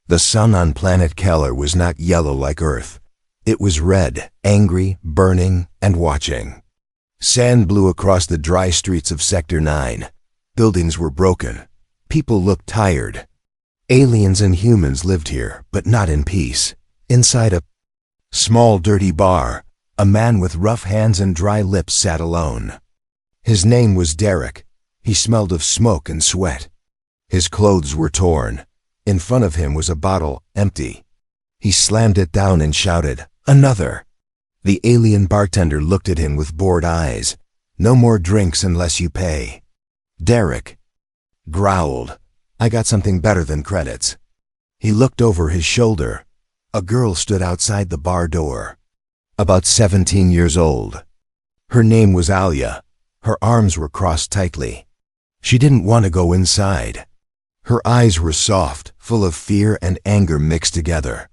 The sun on planet Keller was not yellow like Earth. It was red, angry, burning, and watching. Sand blew across the dry streets of Sector 9. Buildings were broken. People looked tired. Aliens and humans lived here, but not in peace. Inside a small, dirty bar, a man with rough hands and dry lips sat alone. His name was Derek. He smelled of smoke and sweat. His clothes were torn. In front of him was a bottle, empty. He slammed it down and shouted, "Another!" The alien bartender looked at him with bored eyes. "No more drinks unless you pay." Derek growled, "I got something better than credits." He looked over his shoulder. A girl stood outside the bar door, about 17 years old. Her name was Alia. Her arms were crossed tightly. She didn't want to go inside. Her eyes were soft, full of fear and anger mixed together.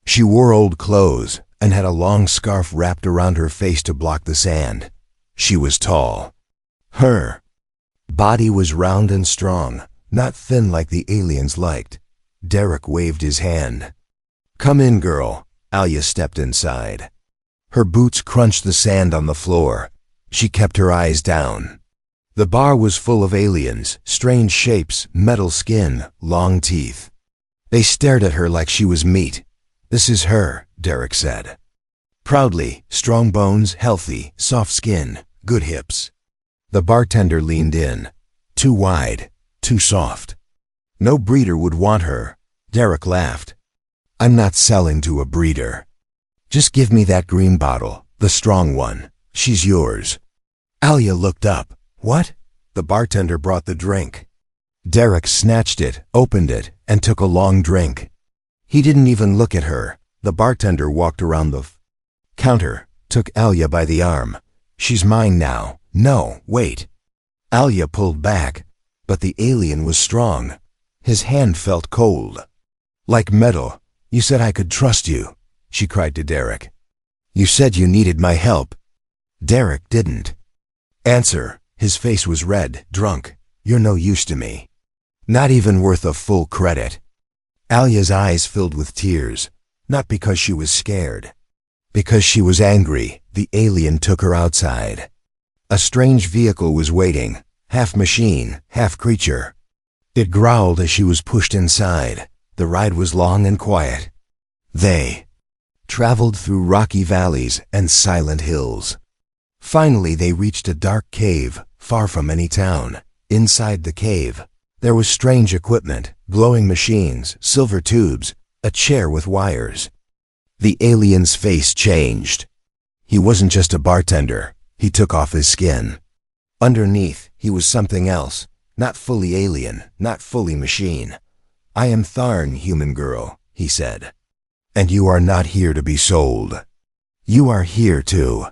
She wore old clothes and had a long scarf wrapped around her face to block the sand. She was tall. Her body was round and strong, not thin like the aliens liked. Derek waved his hand. "Come in, girl." Alia stepped inside. Her boots crunched the sand on the floor. She kept her eyes down. The bar was full of aliens, strange shapes, metal skin, long teeth. They stared at her like she was meat. "This is her," Derek said. Proudly, strong bones, healthy, soft skin, good hips. The bartender leaned in. Too wide, too soft. No breeder would want her. Derek laughed. "I'm not selling to a breeder. Just give me that green bottle, the strong one. She's yours." Alia looked up. "What?" The bartender brought the drink. Derek snatched it, opened it, and took a long drink. He didn't even look at her. The bartender walked around the counter, took Alia by the arm. "She's mine now." "No, wait." Alia pulled back, but the alien was strong. His hand felt cold, like metal. "You said I could trust you," she cried to Derek. "You said you needed my help." Derek didn't answer. His face was red, drunk. "You're no use to me. Not even worth a full credit." Alia's eyes filled with tears, not because she was scared, because she was angry. The alien took her outside. A strange vehicle was waiting, half machine, half creature. It growled as she was pushed inside. The ride was long and quiet. They traveled through rocky valleys and silent hills. Finally, they reached a dark cave, far from any town. Inside the cave, there was strange equipment, glowing machines, silver tubes, a chair with wires. The alien's face changed. He wasn't just a bartender. He took off his skin. Underneath, he was something else, not fully alien, not fully machine. "I am Tharn, human girl," he said. "And you are not here to be sold. You are here to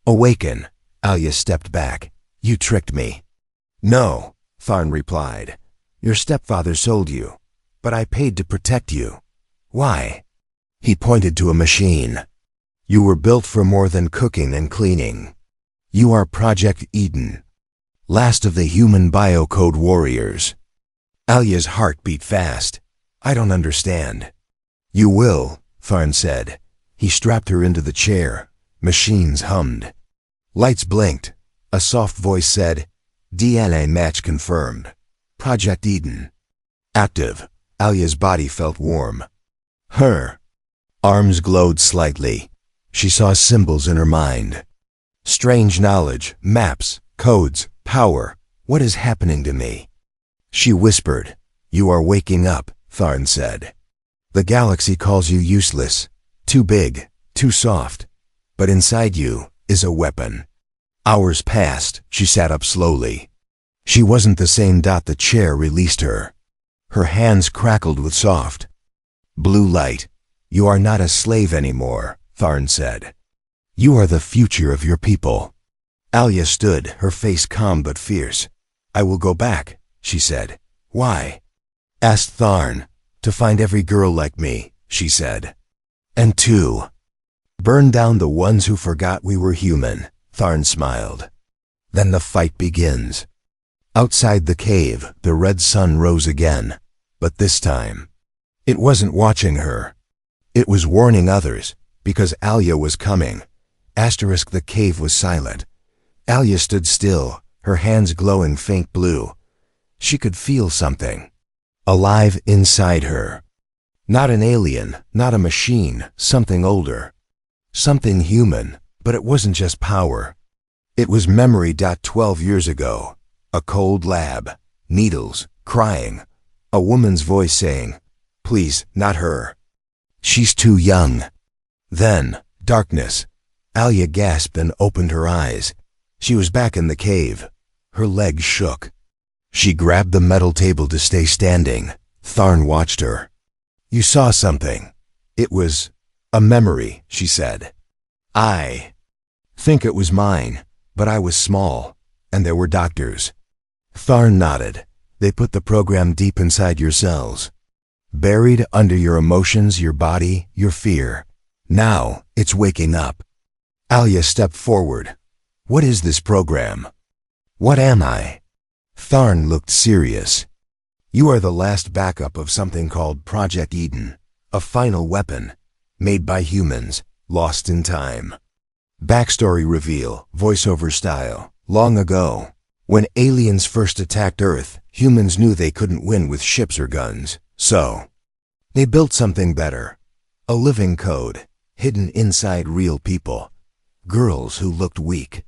awaken." Alia stepped back. "You tricked me." "No," Tharn replied. "Your stepfather sold you, but I paid to protect you." "Why?" He pointed to a machine. "You were built for more than cooking and cleaning. You are Project Eden, last of the human biocode warriors." Alia's heart beat fast. "I don't understand." "You will," Tharn said. He strapped her into the chair. Machines hummed. Lights blinked. A soft voice said, "DNA match confirmed. Project Eden active." Alia's body felt warm. Her arms glowed slightly. She saw symbols in her mind. Strange knowledge, maps, codes, power. "What is happening to me?" She whispered. "You are waking up," Tharn said. "The galaxy calls you useless, too big, too soft. But inside you is a weapon." Hours passed. She sat up slowly. She wasn't the same. The chair released her. Her hands crackled with soft blue light. "You are not a slave anymore," Tharn said. "You are the future of your people." Alia stood, her face calm but fierce. "I will go back," she said. "Why?" asked Tharn. "To find every girl like me," she said. "And to burn down the ones who forgot we were human," Tharn smiled. "Then the fight begins." Outside the cave, the red sun rose again, but this time It wasn't watching her. It was warning others, because Alia was coming. The cave was silent. Alia stood still, her hands glowing faint blue. She could feel something. Alive inside her. Not an alien, not a machine, something older. Something human, but it wasn't just power. It was memory. 12 years ago. A cold lab. Needles. Crying. A woman's voice saying, "Please, not her. She's too young." Then, darkness. Alia gasped and opened her eyes. She was back in the cave. Her legs shook. She grabbed the metal table to stay standing. Tharn watched her. "You saw something." "It was a memory," she said. "I think it was mine, but I was small, and there were doctors." Tharn nodded. "They put the program deep inside your cells. Buried under your emotions, your body, your fear. Now it's waking up." Alia stepped forward. "What is this program? What am I?" Tharn looked serious. "You are the last backup of something called Project Eden, a final weapon, made by humans, lost in time." Backstory reveal, voiceover style. Long ago, when aliens first attacked Earth, humans knew they couldn't win with ships or guns. So, they built something better. A living code, hidden inside real people. Girls who looked weak.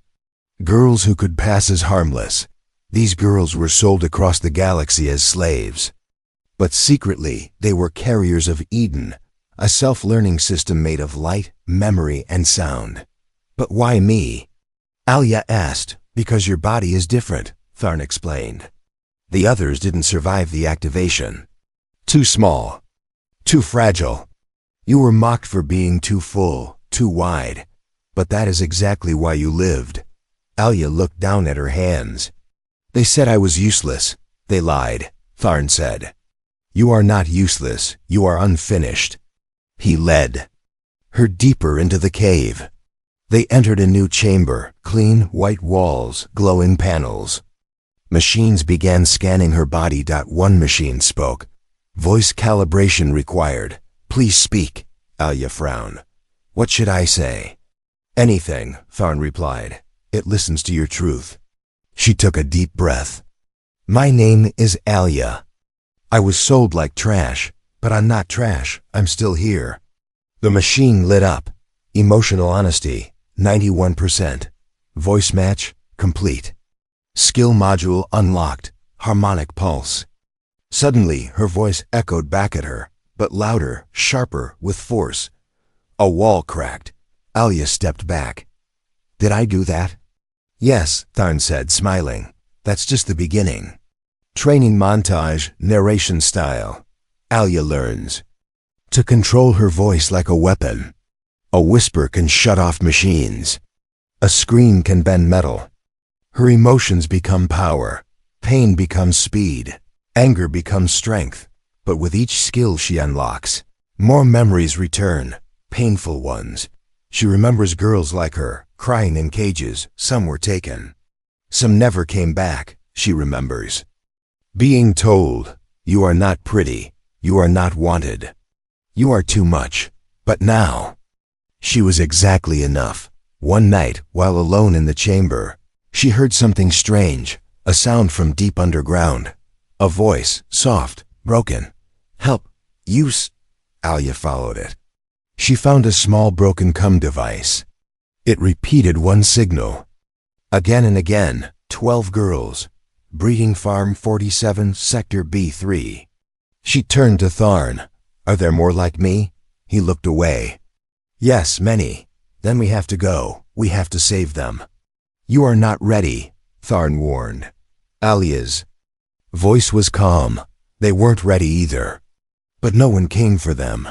Girls who could pass as harmless. These girls were sold across the galaxy as slaves. But secretly, they were carriers of Eden, a self-learning system made of light, memory, and sound. "But why me?" Alia asked. "Because your body is different," Tharn explained. "The others didn't survive the activation. Too small. Too fragile. You were mocked for being too full, too wide. But that is exactly why you lived." Alia looked down at her hands. "They said I was useless. They lied," Tharn said. "You are not useless. You are unfinished." He led her deeper into the cave. They entered a new chamber, clean white walls, glowing panels. Machines began scanning her body. One machine spoke. "Voice calibration required. Please speak." Alia frowned. "What should I say?" "Anything," Tharn replied. "It listens to your truth." She took a deep breath. "My name is Alia. I was sold like trash, but I'm not trash. I'm still here." The machine lit up. Emotional honesty, 91%. Voice match, complete. Skill module unlocked, harmonic pulse. Suddenly, her voice echoed back at her, but louder, sharper, with force. A wall cracked. Alia stepped back. "Did I do that?" "Yes," Tharn said, smiling. "That's just the beginning." Training montage, narration style. Alia learns to control her voice like a weapon. A whisper can shut off machines. A scream can bend metal. Her emotions become power. Pain becomes speed. Anger becomes strength. But with each skill she unlocks, more memories return, painful ones. She remembers girls like her, crying in cages. Some were taken. Some never came back, she remembers. Being told, "You are not pretty. You are not wanted. You are too much." But now, she was exactly enough. One night, while alone in the chamber, she heard something strange, a sound from deep underground. A voice, soft, broken. "Help, use." Alia followed it. She found a small broken cum device. It repeated one signal. Again and again, 12 girls. Breeding Farm 47, Sector B3. She turned to Tharn. "Are there more like me?" He looked away. "Yes, many. Then we have to go. We have to save them." "You are not ready," Tharn warned. Alia's voice was calm. They weren't ready either. But no one came for them.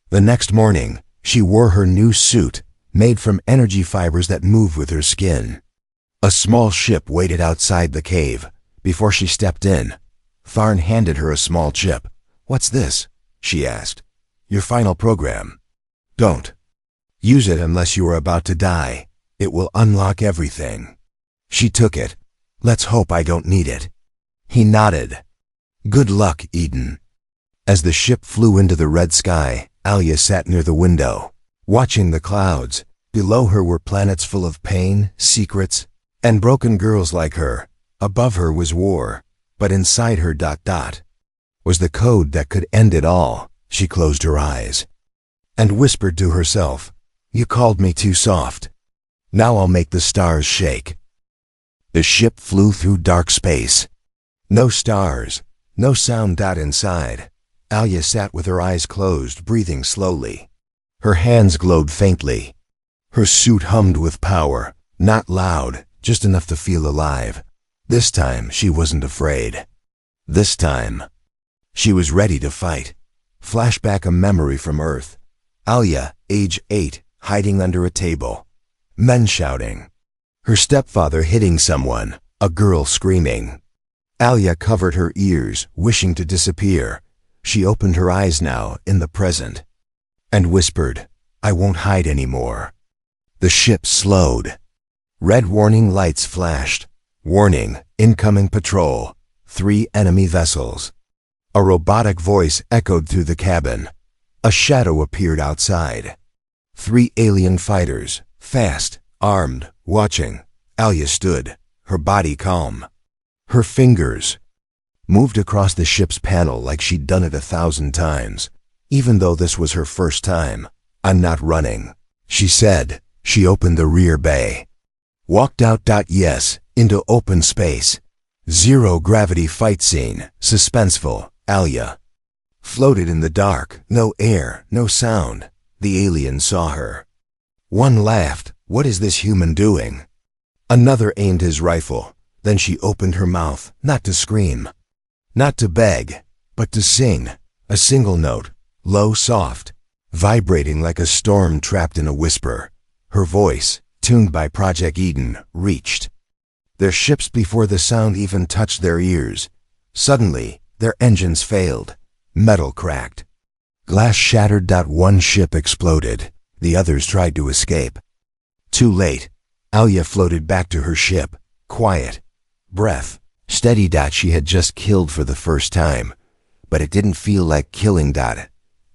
The next morning, she wore her new suit, made from energy fibers that move with her skin. A small ship waited outside the cave. Before she stepped in, Tharn handed her a small chip. "What's this?" she asked. "Your final program. Don't use it unless you are about to die. It will unlock everything." She took it. "Let's hope I don't need it." He nodded. "Good luck, Eden." As the ship flew into the red sky, Alia sat near the window, watching the clouds. Below her were planets full of pain, secrets, and broken girls like her. Above her was war, but inside her ... was the code that could end it all. She closed her eyes and whispered to herself, "You called me too soft. Now I'll make the stars shake." The ship flew through dark space. No stars, no sound. Inside, Alia sat with her eyes closed, breathing slowly. Her hands glowed faintly. Her suit hummed with power, not loud, just enough to feel alive. This time she wasn't afraid. This time she was ready to fight. Flashback, a memory from Earth. Alia, age 8, hiding under a table. Men shouting. Her stepfather hitting someone, a girl screaming. Alia covered her ears, wishing to disappear. She opened her eyes now, in the present, and whispered, "I won't hide anymore." The ship slowed. Red warning lights flashed. Warning, incoming patrol. 3 enemy vessels. A robotic voice echoed through the cabin. A shadow appeared outside. 3 alien fighters, fast, armed, watching. Alia stood, her body calm. Her fingers moved across the ship's panel like she'd done it 1,000 times. Even though this was her first time. "I'm not running," she said. She opened the rear bay. Walked out. Yes, into open space. Zero gravity fight scene, suspenseful. Alia floated in the dark, no air, no sound. The aliens saw her. One laughed, "What is this human doing?" Another aimed his rifle. Then she opened her mouth, not to scream, not to beg, but to sing. A single note, low, soft, vibrating like a storm trapped in a whisper. Her voice, tuned by Project Eden, reached their ships before the sound even touched their ears. Suddenly, their engines failed. Metal cracked. Glass shattered. One ship exploded. The others tried to escape. Too late. Alia floated back to her ship, quiet, breath steady. She had just killed for the first time, but it didn't feel like killing.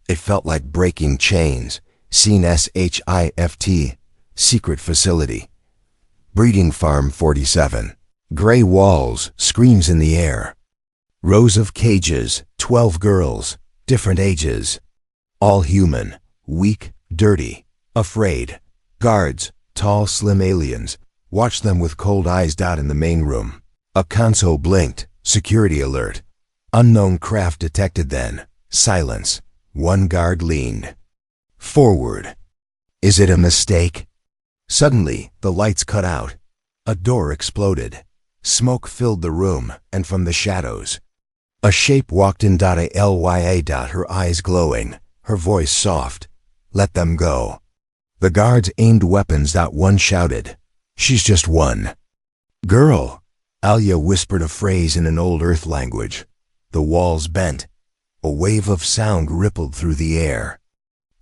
It felt like breaking chains. Scene SHIFT, secret facility. Breeding farm 47. Gray walls, screams in the air. Rows of cages, 12 girls, different ages. All human, weak, dirty, afraid. Guards, tall, slim aliens. Watch them with cold eyes. In the main room, a console blinked. Security alert. Unknown craft detected. Then silence. One guard leaned forward. "Is it a mistake?" Suddenly, the lights cut out. A door exploded. Smoke filled the room, and from the shadows, a shape walked in. Alya, her eyes glowing, her voice soft. "Let them go." The guards aimed weapons. One shouted, "She's just one girl." Alia whispered a phrase in an old Earth language. The walls bent. A wave of sound rippled through the air.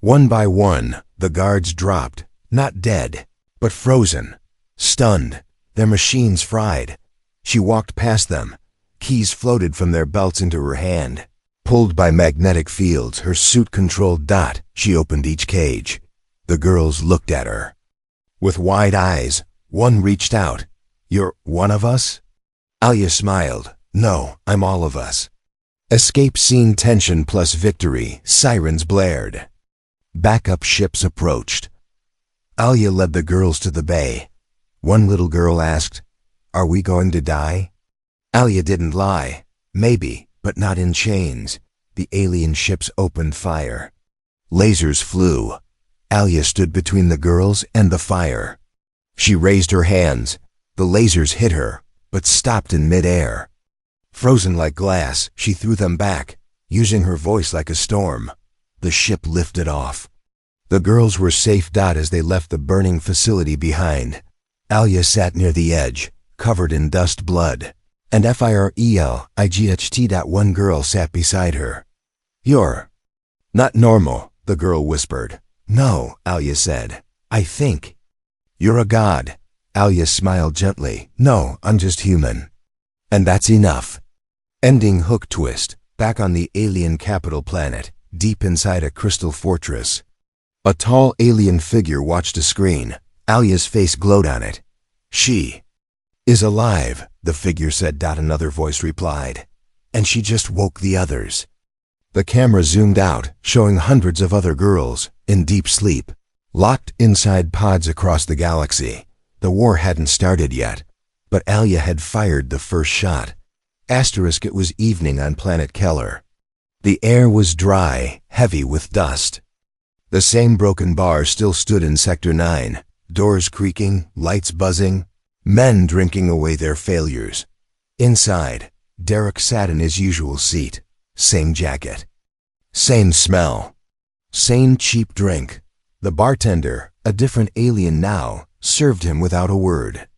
One by one, the guards dropped, not dead, but frozen, stunned, their machines fried. She walked past them. Keys floated from their belts into her hand. Pulled by magnetic fields, her suit controlled. She opened each cage. The girls looked at her with wide eyes. One reached out. "You're one of us?" Alia smiled. "No, I'm all of us." Escape scene, tension plus victory. Sirens blared. Backup ships approached. Alia led the girls to the bay. One little girl asked, "Are we going to die?" Alia didn't lie. Maybe, but not in chains. The alien ships opened fire. Lasers flew. Alia stood between the girls and the fire. She raised her hands. The lasers hit her, but stopped in midair. Frozen like glass, she threw them back, using her voice like a storm. The ship lifted off. The girls were safe. As they left the burning facility behind, Alia sat near the edge, covered in dust, blood, and FIRELIGHT. One girl sat beside her. "You're not normal," the girl whispered. "No," Alia said. "I think you're a god." Alia smiled gently. "No, I'm just human. And that's enough." Ending hook twist. back on the alien capital planet, deep inside a crystal fortress. A tall alien figure watched a screen. Alia's face glowed on it. "She is alive," the figure said. Another voice replied. "And she just woke the others." The camera zoomed out, showing hundreds of other girls, in deep sleep, locked inside pods across the galaxy. The war hadn't started yet, but Alia had fired the first shot. It was evening on planet Keller. The air was dry, heavy with dust. The same broken bar still stood in Sector 9, doors creaking, lights buzzing, men drinking away their failures. Inside, Derek sat in his usual seat. Same jacket. Same smell. Same cheap drink. The bartender, a different alien now, served him without a word.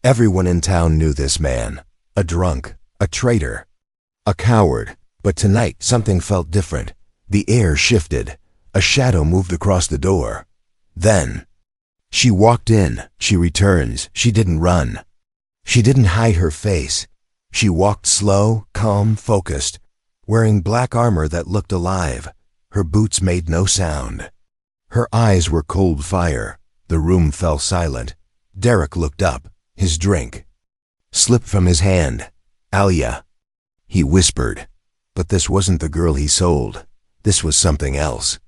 Everyone in town knew this man. A drunk, a traitor, a coward. But tonight something felt different. The air shifted. A shadow moved across the door. Then, she walked in. She returns. She didn't run. She didn't hide her face. She walked slow, calm, focused, wearing black armor that looked alive. Her boots made no sound. Her eyes were cold fire. The room fell silent. Derek looked up. His drink slipped from his hand. "Alia," he whispered. But this wasn't the girl he sold. This was something else.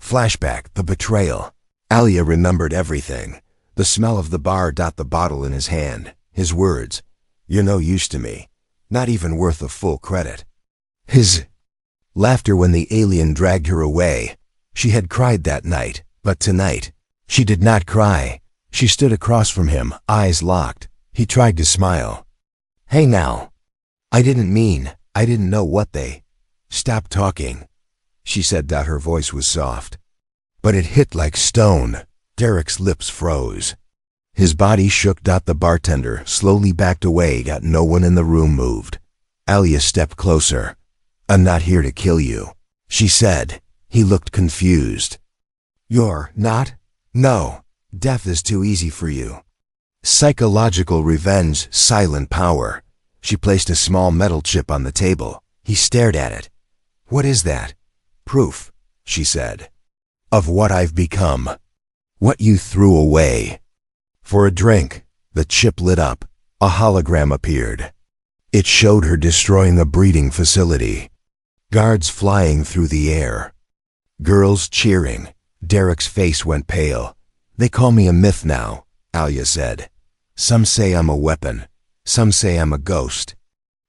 Flashback, the betrayal. Alia remembered everything. The smell of the bar. The bottle in his hand. His words. "You're no use to me. Not even worth the full credit." His laughter when the alien dragged her away. She had cried that night, but tonight, she did not cry. She stood across from him, eyes locked. He tried to smile. "Hey now. I didn't know what they..." "Stop talking," she said. Her voice was soft, but it hit like stone. Derek's lips froze. His body shook. The bartender slowly backed away. No one in the room moved. Alia stepped closer. "I'm not here to kill you," she said. He looked confused. "You're not?" "No. Death is too easy for you." Psychological revenge, silent power. She placed a small metal chip on the table. He stared at it. "What is that?" "Proof," she said, "of what I've become. What you threw away." For a drink, the chip lit up. A hologram appeared. It showed her destroying a breeding facility. Guards flying through the air. Girls cheering. Derek's face went pale. "They call me a myth now," Alia said. "Some say I'm a weapon. Some say I'm a ghost.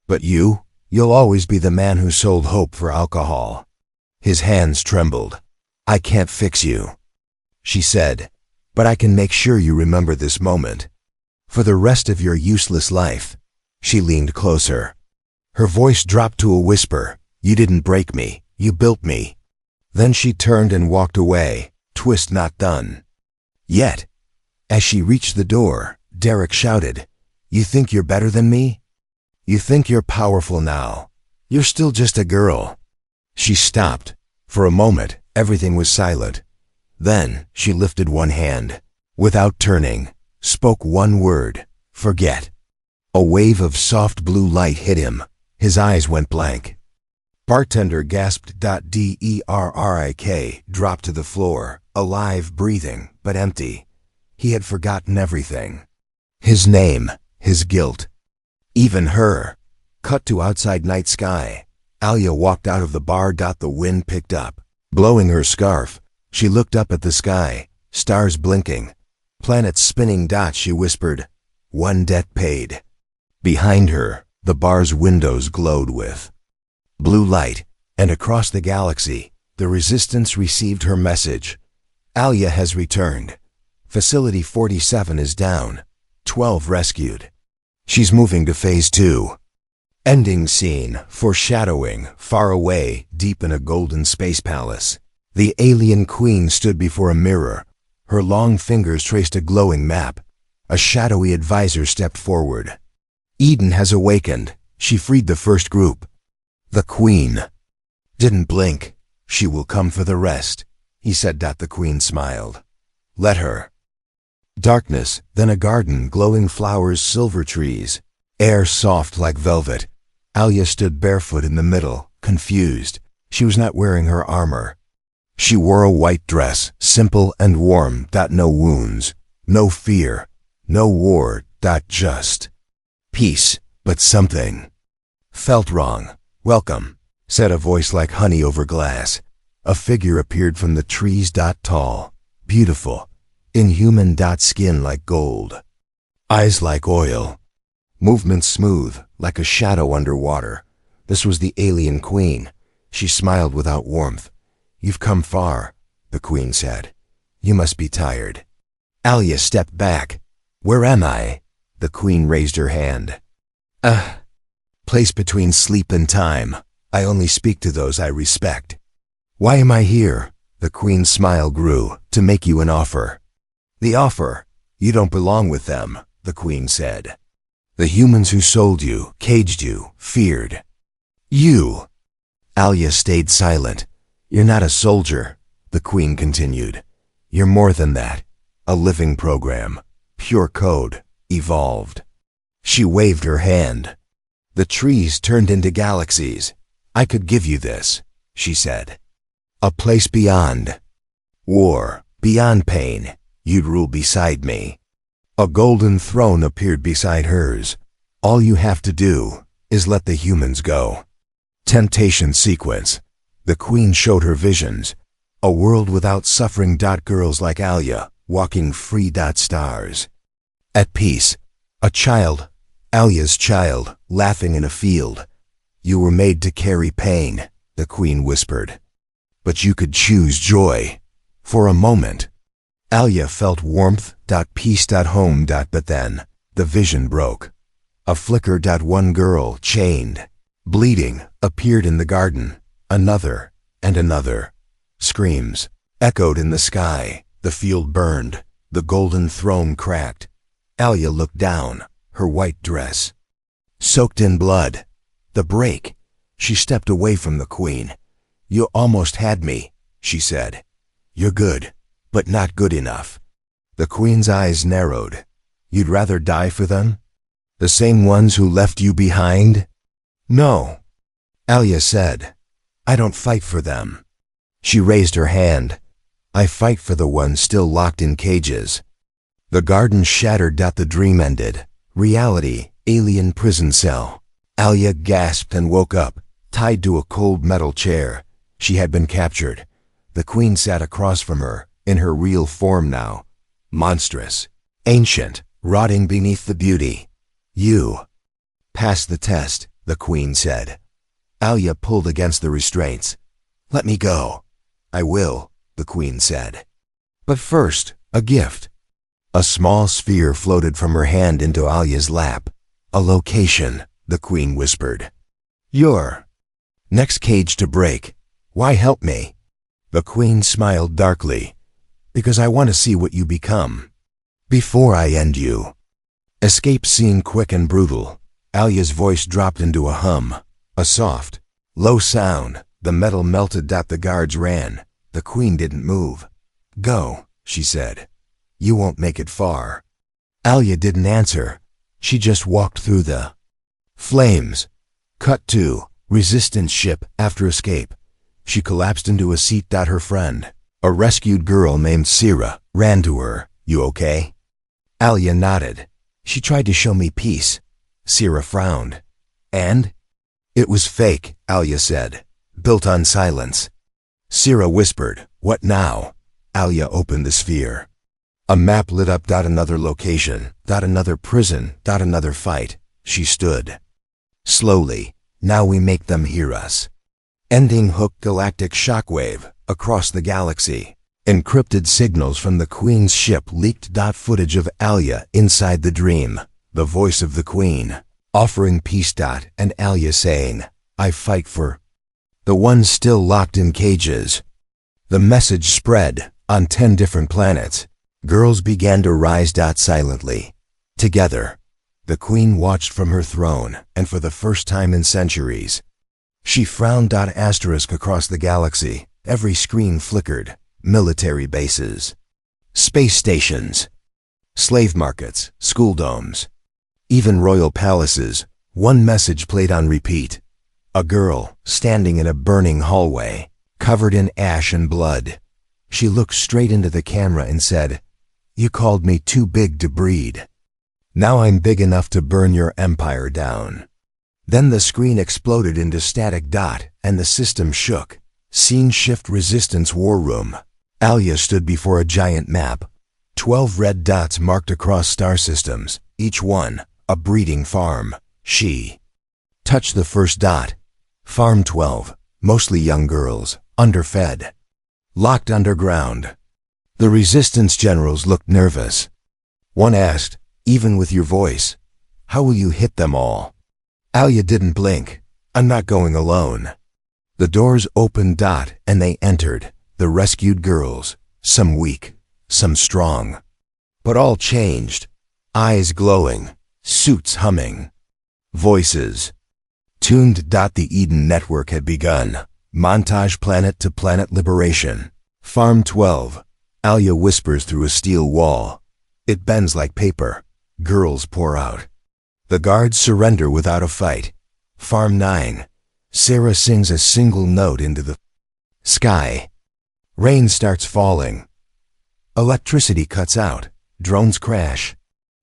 But you'll always be the man who sold hope for alcohol." His hands trembled. "I can't fix you," she said, "but I can make sure you remember this moment. For the rest of your useless life." She leaned closer. Her voice dropped to a whisper. "You didn't break me. You built me." Then she turned and walked away. Twist not done. Yet, as she reached the door, Derek shouted, "You think you're better than me? You think you're powerful now? You're still just a girl." She stopped. For a moment, everything was silent. Then she lifted one hand. Without turning, spoke one word. "Forget." A wave of soft blue light hit him. His eyes went blank. Bartender gasped. Derek dropped to the floor, alive, breathing, but empty. He had forgotten everything. His name, his guilt, even her. Cut to outside night sky. Alia walked out of the bar. The wind picked up, blowing her scarf. She looked up at the sky, stars blinking, planets spinning. She whispered, "One debt paid." Behind her, the bar's windows glowed with blue light, and across the galaxy, the Resistance received her message. "Alia has returned. Facility 47 is down. 12 rescued. She's moving to Phase 2. Ending scene, foreshadowing, far away, deep in a golden space palace. The alien queen stood before a mirror. Her long fingers traced a glowing map. A shadowy advisor stepped forward. "Eden has awakened. She freed the first group." The queen didn't blink. "She will come for the rest," he said. The queen smiled. "Let her." Darkness, then a garden, glowing flowers, silver trees, air soft like velvet. Alia stood barefoot in the middle, confused. She was not wearing her armor. She wore a white dress, simple and warm, no wounds, no fear, no war, just peace, but something felt wrong. "Welcome," said a voice like honey over glass. A figure appeared from the trees, tall, beautiful, inhuman, skin like gold, eyes like oil, movements smooth, like a shadow underwater. This was the alien queen. She smiled without warmth. "You've come far," the queen said. "You must be tired." Alia stepped back. "Where am I?" The queen raised her hand. Place between sleep and time. I only speak to those I respect." "Why am I here?" The queen's smile grew. "To make you an offer." "The offer? You don't belong with them," the queen said. "The humans who sold you, caged you, feared you." Alia stayed silent. "You're not a soldier," the queen continued. "You're more than that. A living program. Pure code. Evolved." She waved her hand. The trees turned into galaxies. "I could give you this," she said. "A place beyond war, beyond pain. You'd rule beside me." A golden throne appeared beside hers. "All you have to do is let the humans go." Temptation sequence. The queen showed her visions. A world without suffering. Girls like Alia, walking free. Stars. At peace. A child, Alia's child, laughing in a field. "You were made to carry pain," the queen whispered. "But you could choose joy. For a moment." Alia felt warmth. Peace. Home. But then, the vision broke. A flicker. One girl, chained, bleeding, appeared in the garden. Another, and another. Screams echoed in the sky. The field burned. The golden throne cracked. Alia looked down, her white dress soaked in blood. The break. She stepped away from the queen. "You almost had me," she said. "You're good, but not good enough." The queen's eyes narrowed. "You'd rather die for them? The same ones who left you behind?" "No," Alia said. "I don't fight for them." She raised her hand. "I fight for the ones still locked in cages." The garden shattered. The dream ended. Reality, alien prison cell. Alia gasped and woke up, tied to a cold metal chair. She had been captured. The queen sat across from her, in her real form now. Monstrous, ancient, rotting beneath the beauty. "You passed the test," the queen said. Alia pulled against the restraints. "Let me go." "I will," the queen said. "But first, a gift." A small sphere floated from her hand into Alia's lap. "A location," the queen whispered. "Your next cage to break. Why help me?" The queen smiled darkly. "Because I want to see what you become. Before I end you." Escape scene quick and brutal. Alia's voice dropped into a hum. A soft, low sound. The metal melted. The guards ran. The queen didn't move. "Go," she said. "You won't make it far." Alia didn't answer. She just walked through the flames. Cut to resistance ship after escape. She collapsed into a seat. Her friend, a rescued girl named Sira, ran to her. "You okay?" Alia nodded. "She tried to show me peace." Sira frowned. "And?" "It was fake," Alia said. "Built on silence." Sira whispered, "What now?" Alia opened the sphere. A map lit up. Another location. Another prison. Another fight. She stood. Slowly. "Now we make them hear us." Ending hook. Galactic shockwave. Across the galaxy. Encrypted signals from the queen's ship leaked. Footage of Alia inside the dream. The voice of the queen, offering peace. And Alia saying, "I fight for the ones still locked in cages." The message spread on 10 different planets. Girls began to rise. Silently. Together. The queen watched from her throne, and for the first time in centuries, she frowned. Asterisk across the galaxy. Every screen flickered. Military bases. Space stations. Slave markets. School domes. Even royal palaces. One message played on repeat. A girl, standing in a burning hallway, covered in ash and blood. She looked straight into the camera and said, "You called me too big to breed. Now I'm big enough to burn your empire down." Then the screen exploded into static dot, and the system shook. Scene shift resistance war room. Alia stood before a giant map. 12 red dots marked across star systems, each one a breeding farm. She touched the first dot. Farm 12, mostly young girls, underfed, locked underground. The resistance generals looked nervous. One asked, "Even with your voice, how will you hit them all?" Alia didn't blink. "I'm not going alone." The doors opened dot, and they entered, the rescued girls, some weak, some strong. But all changed. Eyes glowing, suits humming, voices tuned. The Eden network had begun. Montage planet to planet liberation. Farm 12. Alia whispers through a steel wall. It bends like paper. Girls pour out. The guards surrender without a fight. Farm 9. Sarah sings a single note into the sky. Rain starts falling. Electricity cuts out. Drones crash.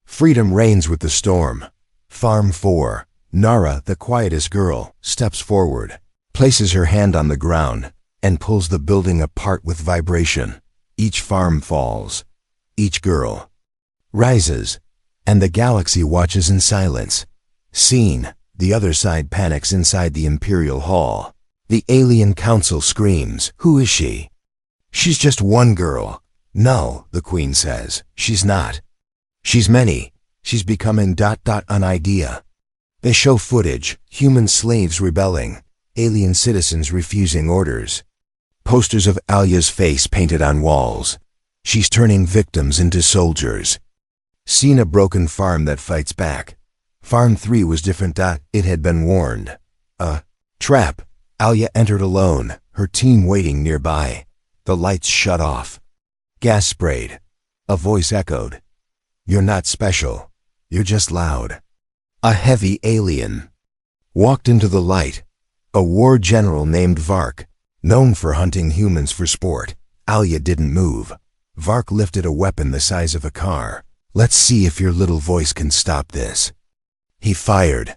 Freedom reigns with the storm. Farm 4. Nara, the quietest girl, steps forward, places her hand on the ground, and pulls the building apart with vibration. Each farm falls. Each girl rises, and the galaxy watches in silence. Scene: the other side panics inside the Imperial Hall. The alien council screams, "Who is she?" "She's just one girl." "No," the Queen says, "she's not. She's many. She's becoming an idea." They show footage: human slaves rebelling, alien citizens refusing orders. Posters of Alia's face painted on walls. She's turning victims into soldiers. Seen a broken farm that fights back. Farm 3 was different. It had been warned. A trap. Alia entered alone, her team waiting nearby. The lights shut off. Gas sprayed. A voice echoed, "You're not special. You're just loud." A heavy alien walked into the light. A war general named Vark, known for hunting humans for sport. Alia didn't move. Vark lifted a weapon the size of a car. "Let's see if your little voice can stop this." He fired.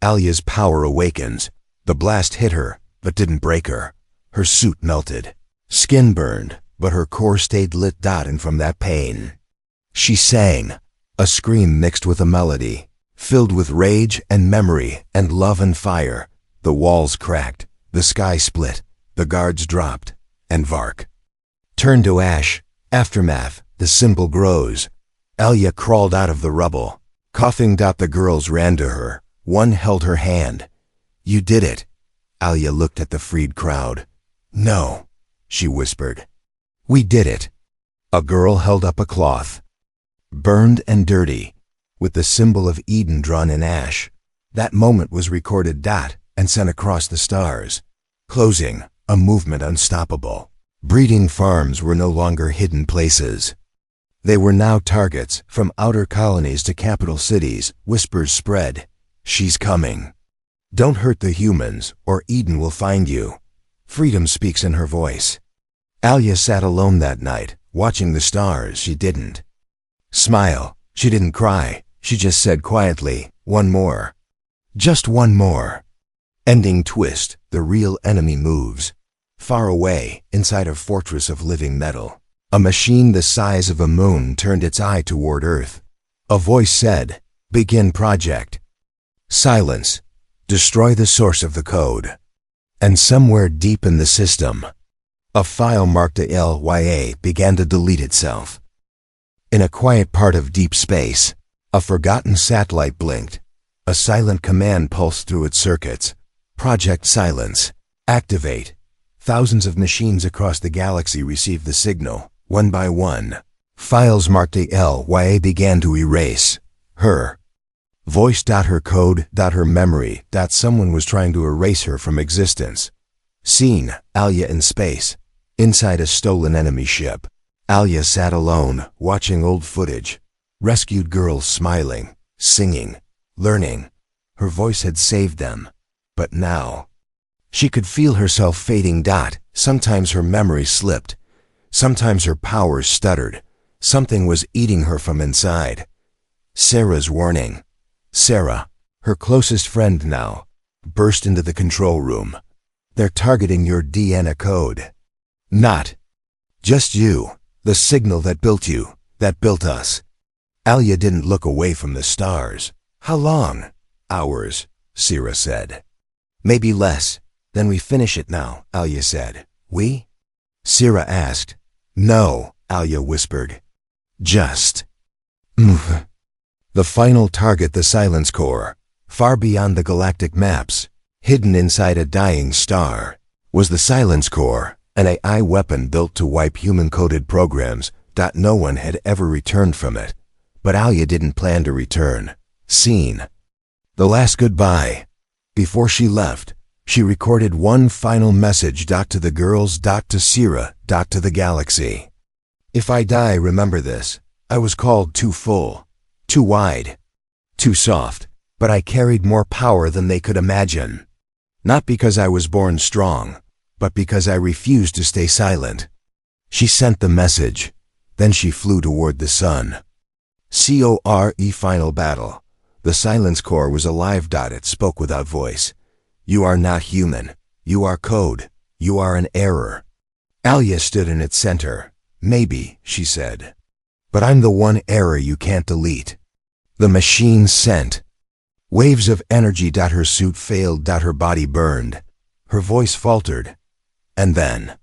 Alia's power awakens. The blast hit her, but didn't break her. Her suit melted. Skin burned, but her core stayed lit. And from that pain, she sang, a scream mixed with a melody, filled with rage and memory and love and fire. The walls cracked, the sky split, the guards dropped, and Vark turned to ash. Aftermath: the symbol grows. Alia crawled out of the rubble, coughing. The girls ran to her. One held her hand. "You did it." Alia looked at the freed crowd. "No," she whispered. "We did it." A girl held up a cloth, burned and dirty, with the symbol of Eden drawn in ash. That moment was recorded and sent across the stars. Closing: a movement unstoppable. Breeding farms were no longer hidden places. They were now targets. From outer colonies to capital cities, whispers spread. "She's coming. Don't hurt the humans, or Eden will find you." Freedom speaks in her voice. Alia sat alone that night, watching the stars. She didn't smile. She didn't cry. She just said quietly, "One more. Just one more." Ending twist: the real enemy moves. Far away, inside a fortress of living metal, a machine the size of a moon turned its eye toward Earth. A voice said, "Begin project." Silence. Destroy the source of the code. And somewhere deep in the system, a file marked ALYA began to delete itself. In a quiet part of deep space, a forgotten satellite blinked. A silent command pulsed through its circuits. "Project Silence. Activate." Thousands of machines across the galaxy received the signal. One by one, files marked ALYA began to erase. Her voice. Her code. Her memory. Someone was trying to erase her from existence. Scene: Alia in space, inside a stolen enemy ship. Alia sat alone, watching old footage. Rescued girls smiling, singing, learning. Her voice had saved them. But now, she could feel herself fading. Sometimes her memory slipped. Sometimes her powers stuttered. Something was eating her from inside. Sarah's warning. Sarah, her closest friend now, burst into the control room. They're targeting your DNA code. Not just you, the signal that built you, that built us. Alia didn't look away from the stars. How long? Hours, Sarah said. Maybe less. Then we finish it now, Alia said. We? Sarah asked. No, Alia whispered. Just. The final target, the Silence Core, far beyond the galactic maps, hidden inside a dying star, was the Silence Core, an AI weapon built to wipe human-coded programs. No one had ever returned from it. But Alia didn't plan to return. Scene. The last goodbye. Before she left, she recorded one final message. To the girls. To Sarah. To the galaxy. If I die, remember this. I was called too full, too wide, too soft, but I carried more power than they could imagine. Not because I was born strong, but because I refused to stay silent. She sent the message. Then she flew toward the sun. Core final battle. The Silence Core was alive. It spoke without voice. You are not human. You are code. You are an error. Alia stood in its center. Maybe, she said. But I'm the one error you can't delete. The machine sent waves of energy. Her suit failed. Her body burned. Her voice faltered. And then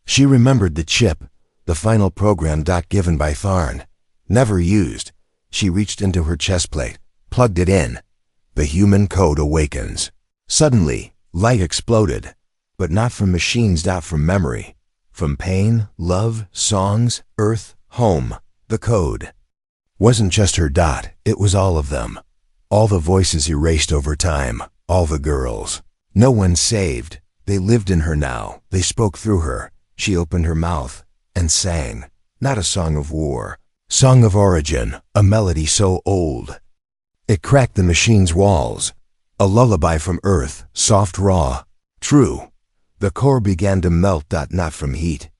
she remembered the chip, the final program. Given by Tharn. Never used. She reached into her chest plate, plugged it in. The human code awakens. Suddenly, light exploded. But not from machines. From memory. From pain, love, songs, earth, home. The code wasn't just her. It was all of them. All the voices erased over time. All the girls. No one saved. They lived in her now. They spoke through her. She opened her mouth and sang. Not a song of war. Song of origin. A melody so old it cracked the machine's walls. A lullaby from earth. Soft, raw, true. The core began to melt. Not from heat.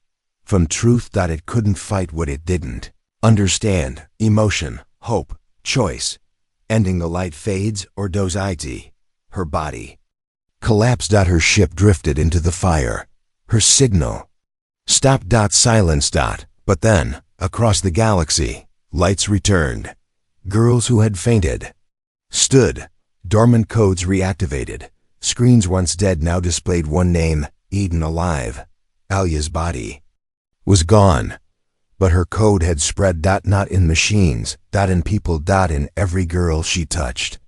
From truth. It couldn't fight what it didn't understand. Emotion, hope, choice. Ending. The light fades or does it. Her body collapsed. Her ship drifted into the fire. Her signal stopped. Silence. But then, across the galaxy, lights returned. Girls who had fainted stood. Dormant codes reactivated. Screens once dead now displayed one name, Eden, alive. Alia's body was gone. But her code had spread. Not in machines. In people. In every girl she touched.